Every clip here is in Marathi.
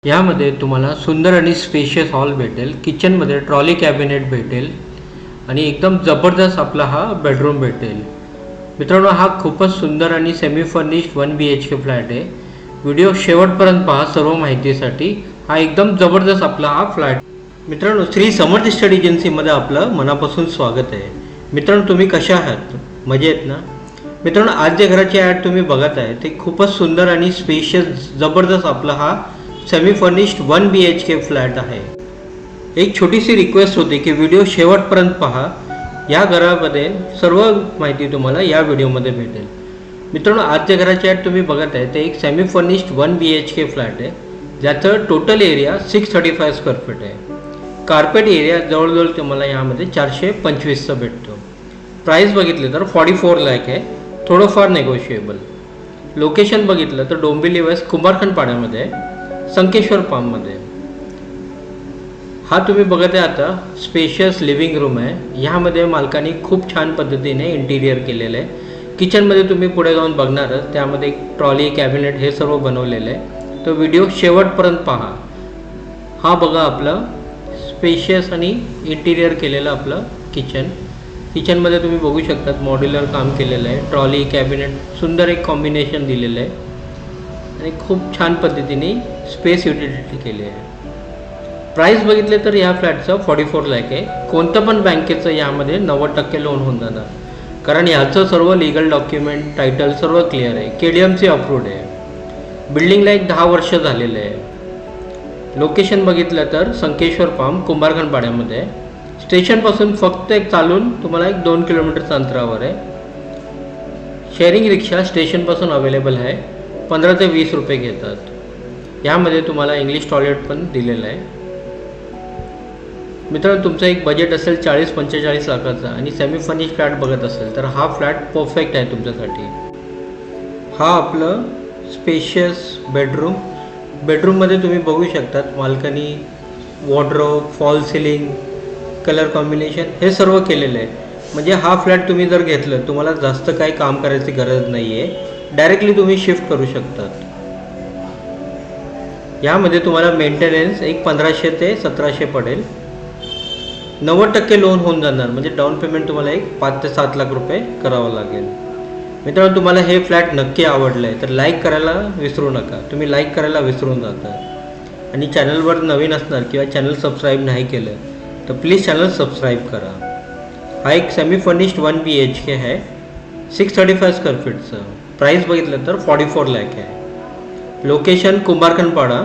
यामध्ये तुम्हाला सुंदर आणि स्पेशियस हॉल भेटेल, किचनमध्ये ट्रॉली कॅबिनेट भेटेल आणि एकदम जबरदस्त आपला हा बेडरूम भेटेल। मित्रांनो, हा खूपच सुंदर आणि सेमी फर्निश्ड 1 BHK फ्लॅट आहे। व्हिडिओ शेवटपर्यंत पहा सर्व माहितीसाठी। हा एकदम जबरदस्त आपला हा फ्लॅट। मित्रांनो, श्री समर्थ स्टडी एजन्सीमध्ये आपलं मनापासून स्वागत आहे। मित्रांनो, तुम्ही कशा आहात? मजेत ना? मित्रांनो, आज जे घराची ॲड तुम्ही बघत आहे ते खूपच सुंदर आणि स्पेशियस जबरदस्त आपला हा सेमी फर्निश्ड 1 BHK फ्लॅट आहे। एक छोटीशी रिक्वेस्ट होती की व्हिडिओ शेवटपर्यंत पहा। या घरामध्ये सर्व माहिती तुम्हाला या व्हिडिओमध्ये भेटेल। मित्रांनो, आज जे घराची ॲड तुम्ही बघत आहे ते एक सेमी फर्निश्ड 1 BHK फ्लॅट आहे, ज्याचं टोटल एरिया 635 स्क्वेअर फीट आहे। कार्पेट एरिया जवळजवळ तुम्हाला यामध्ये 425चा भेटतो। प्राइस बघितले तर 44 लाख आहे, थोडंफार नेगोशिएबल। लोकेशन बघितलं तर डोंबिवली वेस्ट कुंभारखंडपाड्यामध्ये, संकेश्वर फार्ममध्ये। हा तुम्ही बघत आहे आता स्पेशियस लिव्हिंग रूम आहे। ह्यामध्ये मालकाने खूप छान पद्धतीने इंटिरियर केलेलं आहे। किचनमध्ये तुम्ही पुढे जाऊन बघणारच, त्यामध्ये एक ट्रॉली कॅबिनेट हे सर्व बनवलेलं आहे। तो व्हिडिओ शेवटपर्यंत पहा। हा बघा आपलं स्पेशियस आणि इंटिरियर केलेलं आपलं किचनमध्ये तुम्ही बघू शकतात मॉड्युलर काम केलेलं आहे। ट्रॉली कॅबिनेट सुंदर एक कॉम्बिनेशन दिलेलं आहे आणि खूप छान पद्धतीने स्पेस युटिलिटी केली आहे। प्राइस बघितले तर या फ्लॅटचं 44 लाख आहे। कोणतं पण बँकेचं यामध्ये 90% लोन होऊन जाणार, कारण याचं सर्व लिगल डॉक्युमेंट टायटल सर्व क्लिअर आहे। KDMC अप्रूव्ड आहे। बिल्डिंगला एक 10 वर्ष झालेलं आहे। लोकेशन बघितलं तर संकेश्वर फार्म कुंभारखंडपाड्यामध्ये। स्टेशनपासून फक्त एक चालून तुम्हाला 2 किलोमीटरच्या अंतरावर आहे। शेअरिंग रिक्षा स्टेशनपासून अवेलेबल आहे, 15 ते 20 रुपये घेतात। यामध्ये तुम्हाला इंग्लिश टॉयलेट पण दिलेलं आहे। मित्रांनो, तुमचं एक बजेट असेल 40-45 लाखाचा आणि सेमी फर्निश्ड फ्लॅट बघत असेल तर हा फ्लॅट परफेक्ट आहे तुमच्यासाठी। हा आपलं स्पेशियस बेडरूममध्ये तुम्ही बघू शकतात मालकानी wardrobe, fall ceiling, colour combination हे सर्व केलेलं आहे। म्हणजे हा फ्लॅट तुम्ही जर घेतलं, तुम्हाला जास्त काही काम करायची गरज नाही आहे, डायरेक्टली तुम्ही शिफ्ट करू शकतात। यामध्ये तुम्हाला मेंटेनन्स एक 1500 ते 1700 पडेल। 90% लोन होऊन जाणार, म्हणजे डाऊन पेमेंट तुम्हाला एक 5 ते 7 लाख रुपये करावं लागेल। मित्रांनो, तुम्हाला हे फ्लॅट नक्की आवडलं आहे तर लाईक करायला विसरू नका। तुम्ही लाईक करायला विसरून जाता आणि चॅनलवर नवीन असणार किंवा चॅनल सबस्क्राईब नाही केलं तर प्लीज चॅनल सबस्क्राईब करा। हा एक सेमी फर्निश्ड 1 BHK आहे, 635 स्क्वेअर फीटचं। प्राइस बघितलं तर 44 लाख आहे। Location Kumbharkhandpada,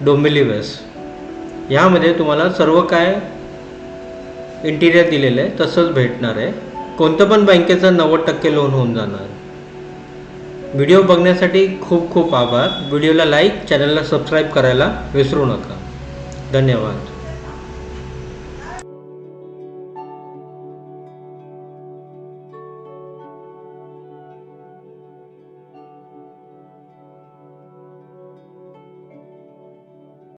Dombivli west. यामध्ये तुम्हाला सर्व काय इंटिरियर दिलेलं आहे तसंच भेटणार आहे। कोणतं पण बँकेचं 90% लोन होऊन जाणार। व्हिडिओ बघण्यासाठी खूप खूप आभार। व्हिडिओला लाईक, चॅनलला सबस्क्राईब करायला विसरू नका। धन्यवाद।